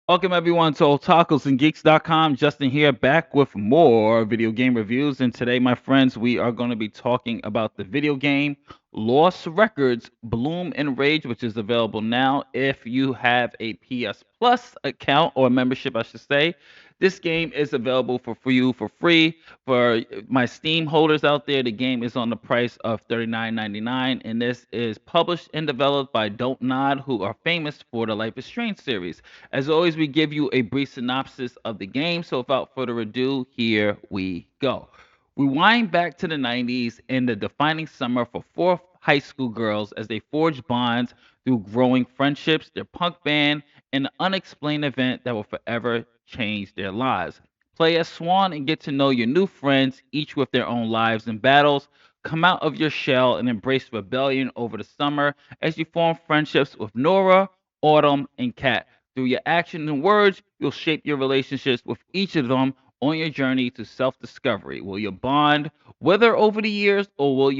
Welcome everyone to otakusandgeeks.com. Justin here, back with more video game reviews. And today, my friends, we are going to be talking about the video game Lost Records Bloom and Rage, which is available now if you have a PS Plus account or membership, I should say. This game is available for you for free. For my Steam holders out there, the game is on the price of $39.99, and this is published and developed by Don't Nod, who are famous for the Life is Strange series. As always, we give you a brief synopsis of the game. So, without further ado, here we go. We wind back to the 90s in the defining summer for four high school girls as they forge bonds through growing friendships, their punk band, and an unexplained event that will forever change their lives. Play as Swan and get to know your new friends, each with their own lives and battles. Come out of your shell and embrace rebellion over the summer as you form friendships with Nora, Autumn, and Kat. Through your actions and words, you'll shape your relationships with each of them on your journey to self-discovery. Will you bond, whether over the years, or will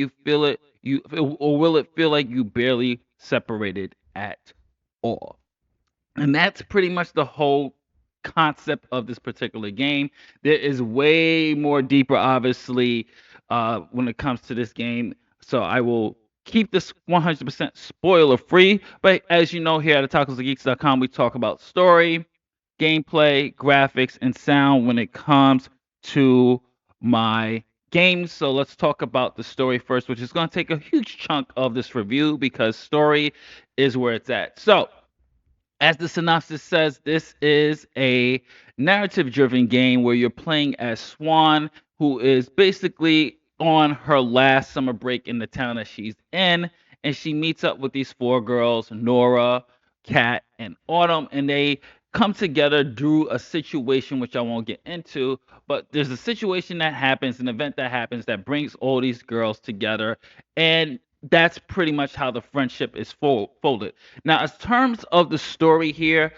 it feel like you barely separated at all? And that's pretty much the whole concept of this particular game. There is way more deeper, obviously, when it comes to this game. So I will keep this 100% spoiler free. But as you know, here at tacosandgeeks.com, we talk about story, gameplay, graphics, and sound when it comes to my games. So let's talk about the story first, which is going to take a huge chunk of this review because story is where it's at. So, as the synopsis says, this is a narrative driven game where you're playing as Swan, who is basically on her last summer break in the town that she's in. And she meets up with these four girls, Nora, Kat, and Autumn, and they come together through a situation which I won't get into. But there's a situation that happens, an event that happens that brings all these girls together. And that's pretty much how the friendship is folded. Now, as terms of the story here,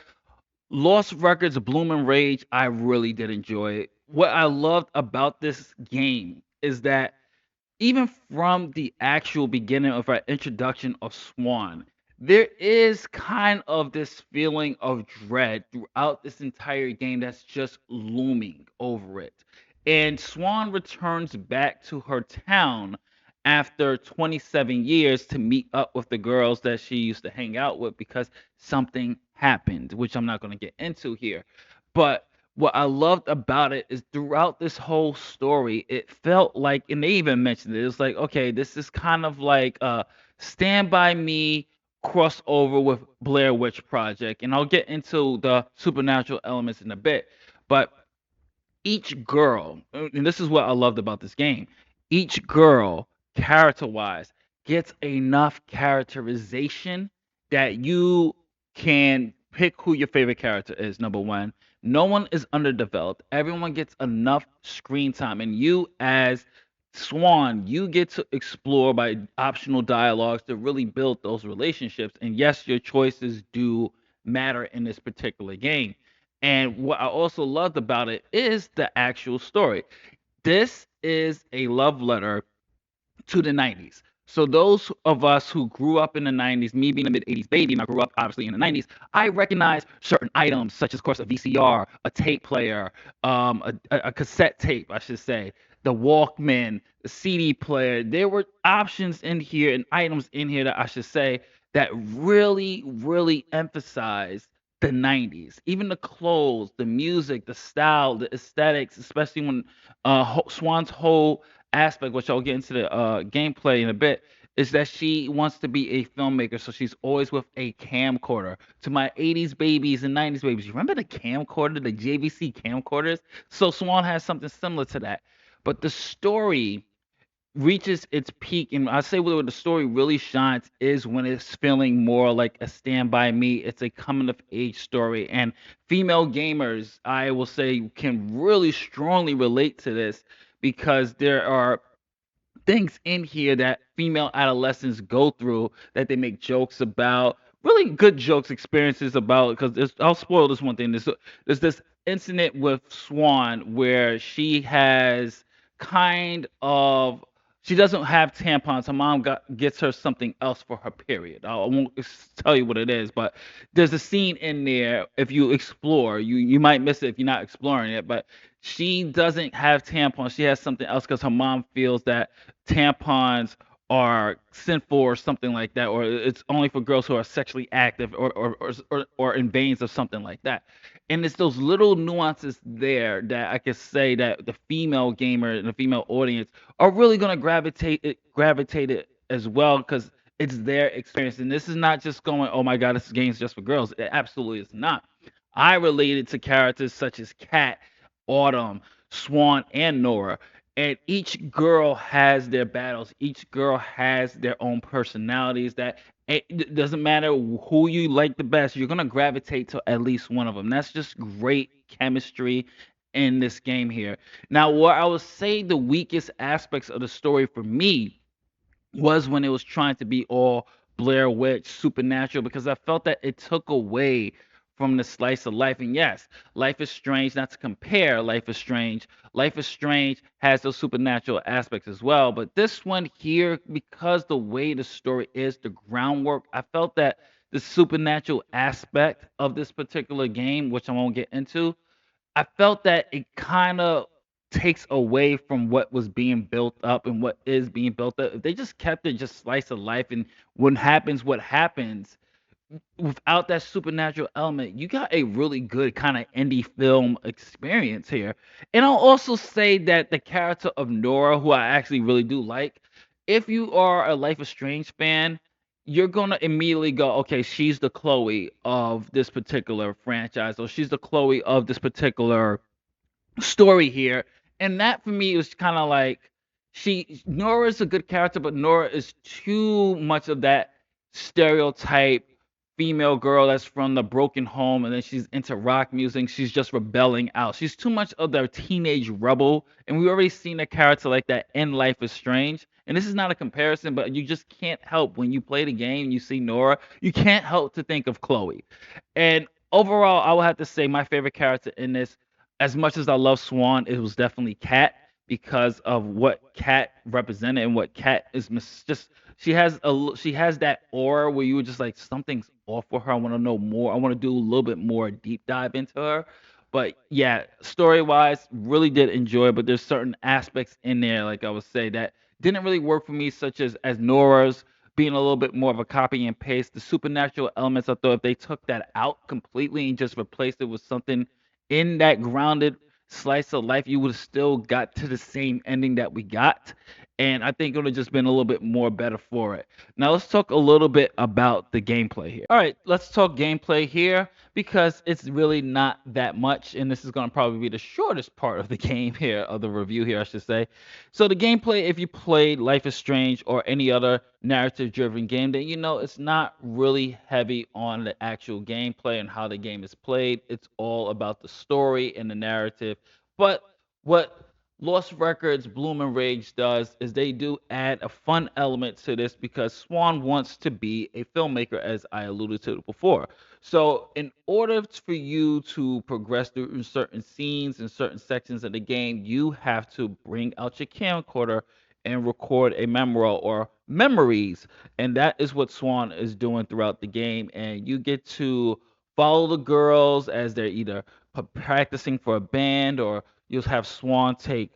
Lost Records Bloom and Rage, I really did enjoy it. What I loved about this game is that even from the actual beginning of our introduction of Swan, there is kind of this feeling of dread throughout this entire game that's just looming over it. And Swan returns back to her town after 27 years to meet up with the girls that she used to hang out with because something happened, which I'm not going to get into here. But what I loved about it is throughout this whole story, it felt like, and they even mentioned it, it's like, okay, this is kind of like a Stand By Me crossover with Blair Witch Project. And I'll get into the supernatural elements in a bit. But each girl, and this is what I loved about this game, each girl, character wise, gets enough characterization that you can pick who your favorite character is. Number one, no one is underdeveloped. Everyone gets enough screen time, and you, as Swan, you get to explore by optional dialogues to really build those relationships. And yes, your choices do matter in this particular game. And what I also loved about it is the actual story. This is a love letter to the 90s. So those of us who grew up in the 90s, me being a mid 80s baby, and I grew up obviously in the 90s, I recognize certain items such as, of course, a VCR, a tape player, a cassette tape, I should say, the Walkman, the CD player. There were options in here and items in here that I should say that really, really emphasize the 90s. Even the clothes, the music, the style, the aesthetics, especially when Swan's whole aspect, which I'll get into the gameplay in a bit, is that she wants to be a filmmaker, so she's always with a camcorder. To my 80s babies and 90s babies, you remember the camcorder, the JVC camcorders? So Swan has something similar to that. But the story reaches its peak, and I say where the story really shines is when it's feeling more like a Stand By Me. It's a coming of age story, and female gamers, I will say, can really strongly relate to this because there are things in here that female adolescents go through that they make jokes about, really good jokes, experiences about. Because I'll spoil this one thing. There's this incident with Swan where she has kind of she doesn't have tampons. Her mom gets her something else for her period. I won't tell you what it is, but there's a scene in there. If you explore, you might miss it if you're not exploring it. But she doesn't have tampons. She has something else because her mom feels that tampons are sinful or something like that, or it's only for girls who are sexually active or in veins of something like that. And it's those little nuances there that I could say that the female gamer and the female audience are really going to gravitate it as well because it's their experience. And this is not just going, oh my god, this game's just for girls. It absolutely is not. I related to characters such as Kat, Autumn, Swan, and Nora. And each girl has their battles. Each girl has their own personalities. That it doesn't matter who you like the best. You're gonna gravitate to at least one of them. That's just great chemistry in this game here. Now, what I would say the weakest aspects of the story for me was when it was trying to be all Blair Witch, supernatural, because I felt that it took away from the slice of life. And yes, Life is Strange, not to compare Life is Strange. Life is Strange has those supernatural aspects as well. But this one here, because the way the story is, the groundwork, I felt that the supernatural aspect of this particular game, which I won't get into, I felt that it kind of takes away from what was being built up and what is being built up. If they just kept it just slice of life and what happens without that supernatural element, you got a really good kind of indie film experience here. And I'll also say that the character of Nora, who I actually really do like, if you are a Life is Strange fan, you're gonna immediately go, okay, she's the Chloe of this particular franchise, or she's the Chloe of this particular story here. And that for me was kind of like Nora's a good character, but Nora is too much of that stereotype female girl that's from the broken home and then she's into rock music. She's just rebelling out. She's too much of the teenage rebel. And we already seen a character like that in Life is Strange. And this is not a comparison, but you just can't help when you play the game and you see Nora, you can't help to think of Chloe. And overall, I would have to say my favorite character in this, as much as I love Swan, it was definitely Kat because of what Kat represented and what Kat is just she has that aura where you were just like something's off with her. I want to know more. I want to do a little bit more deep dive into her. But yeah, story wise, really did enjoy it. But there's certain aspects in there, like I would say, that didn't really work for me, such as Nora's being a little bit more of a copy and paste. The supernatural elements, I thought if they took that out completely and just replaced it with something in that grounded slice of life, you would have still got to the same ending that we got. And I think it would have just been a little bit more better for it. Now let's talk a little bit about the gameplay here. All right, let's talk gameplay here because it's really not that much, and this is going to probably be the shortest part of the game here, of the review here, I should say. So the gameplay, if you played Life is Strange or any other narrative-driven game, then you know it's not really heavy on the actual gameplay and how the game is played. It's all about the story and the narrative. But what Lost Records Bloom and Rage does is they do add a fun element to this because Swan wants to be a filmmaker, as I alluded to before. So, in order for you to progress through certain scenes and certain sections of the game, you have to bring out your camcorder and record a memoir or memories. And that is what Swan is doing throughout the game. And you get to follow the girls as they're either practicing for a band, or you'll have Swan take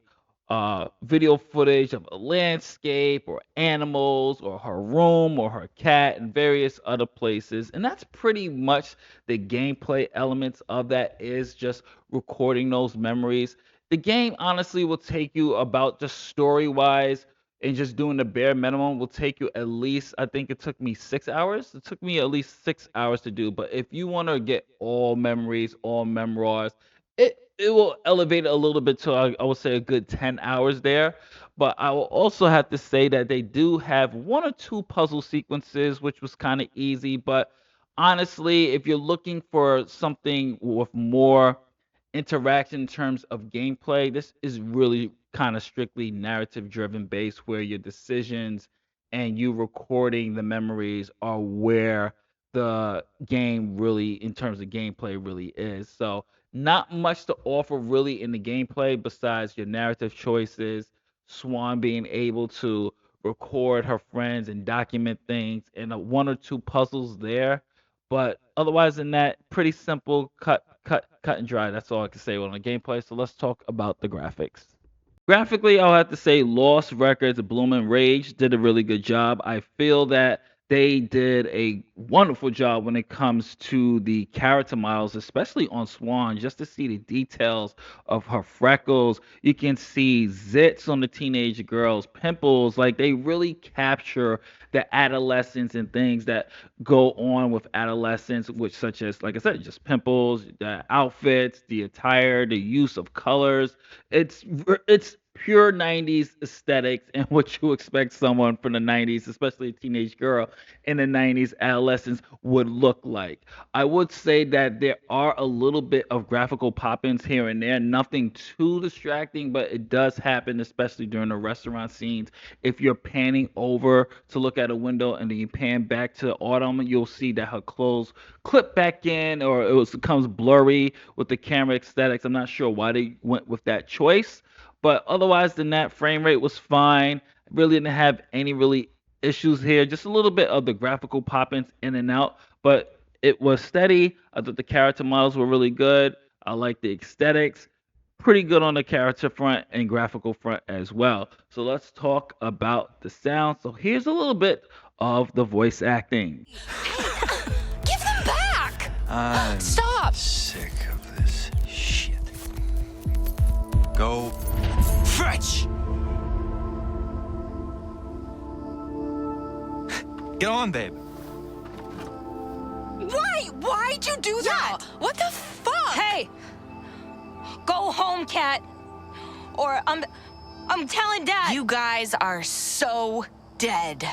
video footage of a landscape or animals or her room or her cat and various other places. And that's pretty much the gameplay elements of that, is just recording those memories. The game honestly will take you about, just story wise and just doing the bare minimum, will take you at least, I think it took me 6 hours. It took me at least 6 hours to do. But if you want to get all memories, all memoirs, it will elevate it a little bit to, I would say, a good 10 hours there. But I will also have to say that they do have one or two puzzle sequences, which was kind of easy. But honestly, if you're looking for something with more interaction in terms of gameplay, this is really kind of strictly narrative driven based, where your decisions and you recording the memories are where the game really, in terms of gameplay, really is. So not much to offer really in the gameplay besides your narrative choices, Swan being able to record her friends and document things, and one or two puzzles there. But otherwise than that, pretty simple, cut and dry. That's all I can say on the gameplay. So let's talk about the graphics. Graphically, I'll have to say Lost Records, Bloom and Rage did a really good job. I feel that they did a wonderful job when it comes to the character models, especially on Swan, just to see the details of her freckles. You can see zits on the teenage girls, pimples. Like they really capture the adolescence and things that go on with adolescence, which such as, like I said, just pimples, the outfits, the attire, the use of colors. It's pure 90s aesthetics and what you expect someone from the 90s, especially a teenage girl in the 90s adolescence would look like. I would say that there are a little bit of graphical pop-ins here and there, nothing too distracting, but it does happen, especially during the restaurant scenes. If you're panning over to look at a window and then you pan back to Autumn, you'll see that her clothes clip back in, or becomes blurry with the camera aesthetics. I'm not sure why they went with that choice, but otherwise than that, frame rate was fine. Really didn't have any really issues here. Just a little bit of the graphical pop-ins in and out, but it was steady. I thought the character models were really good. I like the aesthetics. Pretty good on the character front and graphical front as well. So let's talk about the sound. So here's a little bit of the voice acting. Give them back! I'm Stop! sick of this shit. Go fetch! Get on, babe. Why'd you do that? What the fuck? Hey! Go home, Cat. Or I'm telling Dad. You guys are so dead.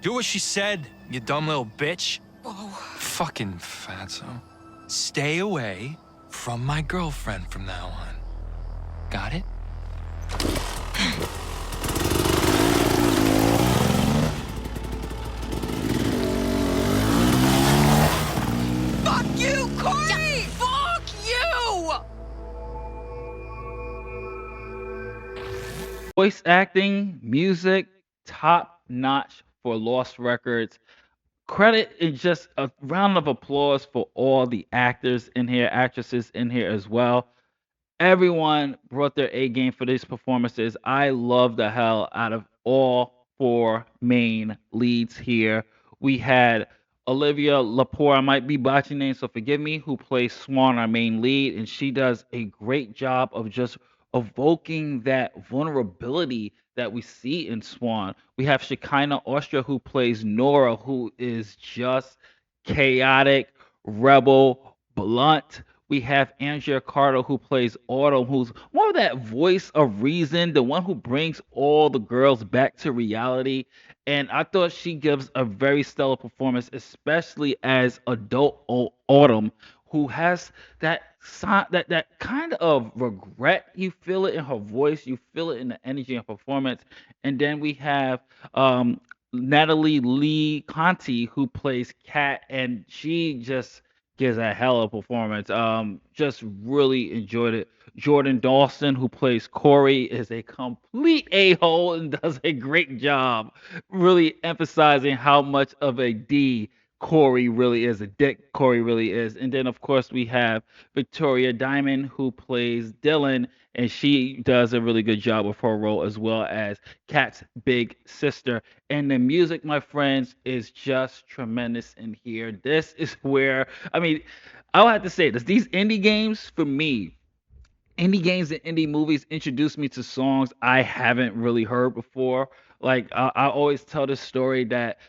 Do what she said, you dumb little bitch. Fucking fatso. Stay away from my girlfriend from now on. Got it? Fuck you, Corey! Fuck you! Voice acting, music, top notch for Lost Records. Credit and just a round of applause for all the actors in here, actresses in here as well. Everyone brought their A game for these performances. I love the hell out of all four main leads here. We had Olivia Lepore, I might be botching names, so forgive me, who plays Swan, our main lead, and she does a great job of just evoking that vulnerability that we see in Swan. We have Shekinah Austria, who plays Nora, who is just chaotic, rebel, blunt. We have Andrea Carter, who plays Autumn, who's more of that voice of reason, the one who brings all the girls back to reality. And I thought she gives a very stellar performance, especially as adult Autumn, who has that kind of regret. You feel it in her voice, you feel it in the energy and performance. And then we have Natalie Lee Conti, who plays Kat, and she just gives a hell of a performance. Just really enjoyed it. Jordan Dawson, who plays Corey, is a complete a-hole and does a great job, really emphasizing how much of a D Corey really is, a dick Corey really is. And then, of course, we have Victoria Diamond, who plays Dylan, and she does a really good job with her role as well as Kat's big sister. And the music, my friends, is just tremendous in here. This is where, I mean, I'll have to say this. These indie games, for me, indie games and indie movies introduced me to songs I haven't really heard before. Like, I always tell this story that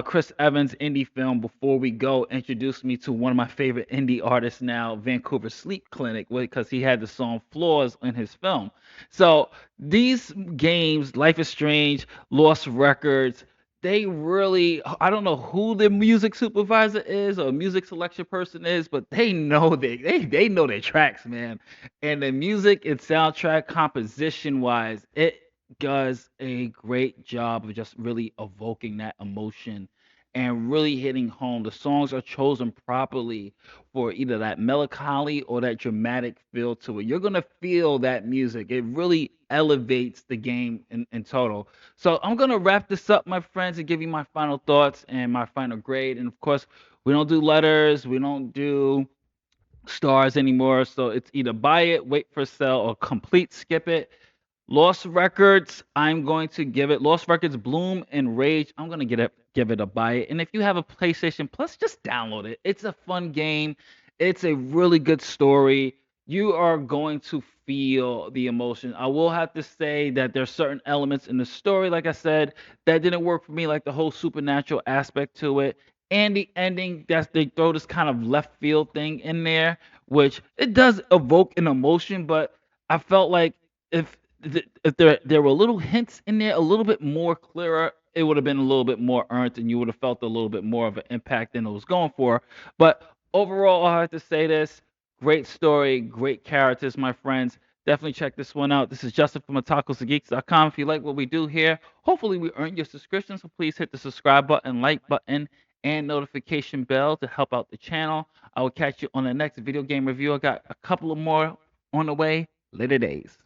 Chris Evans' indie film Before We Go introduced me to one of my favorite indie artists now, Vancouver Sleep Clinic, because he had the song Floors in his film. So these games, Life is Strange, Lost Records, they really, I don't know who the music supervisor is or music selection person is, but they know they know their tracks, man. And the music and soundtrack composition wise, it does a great job of just really evoking that emotion and really hitting home. The songs are chosen properly for either that melancholy or that dramatic feel to it. You're gonna feel that music. It really elevates the game in total. So I'm gonna wrap this up, my friends, and give you my final thoughts and my final grade. And of course, we don't do letters, we don't do stars anymore. So it's either buy it, wait for sale, or complete skip it. Lost Records, I'm going to give it Lost Records Bloom and Rage. I'm going to give it a buy it. And if you have a PlayStation Plus, just download it. It's a fun game. It's a really good story. You are going to feel the emotion. I will have to say that there's certain elements in the story, like I said, that didn't work for me, like the whole supernatural aspect to it. And the ending, that they throw this kind of left field thing in there, which it does evoke an emotion, but I felt like if if there were little hints in there, a little bit more clearer, it would have been a little bit more earned, and you would have felt a little bit more of an impact than it was going for. But overall, I have to say this: great story, great characters, my friends. Definitely check this one out. This is Justin from otakusandgeeks.com. If you like what we do here, hopefully we earn your subscription. So please hit the subscribe button, like button, and notification bell to help out the channel. I will catch you on the next video game review. I got a couple of more on the way. Later days.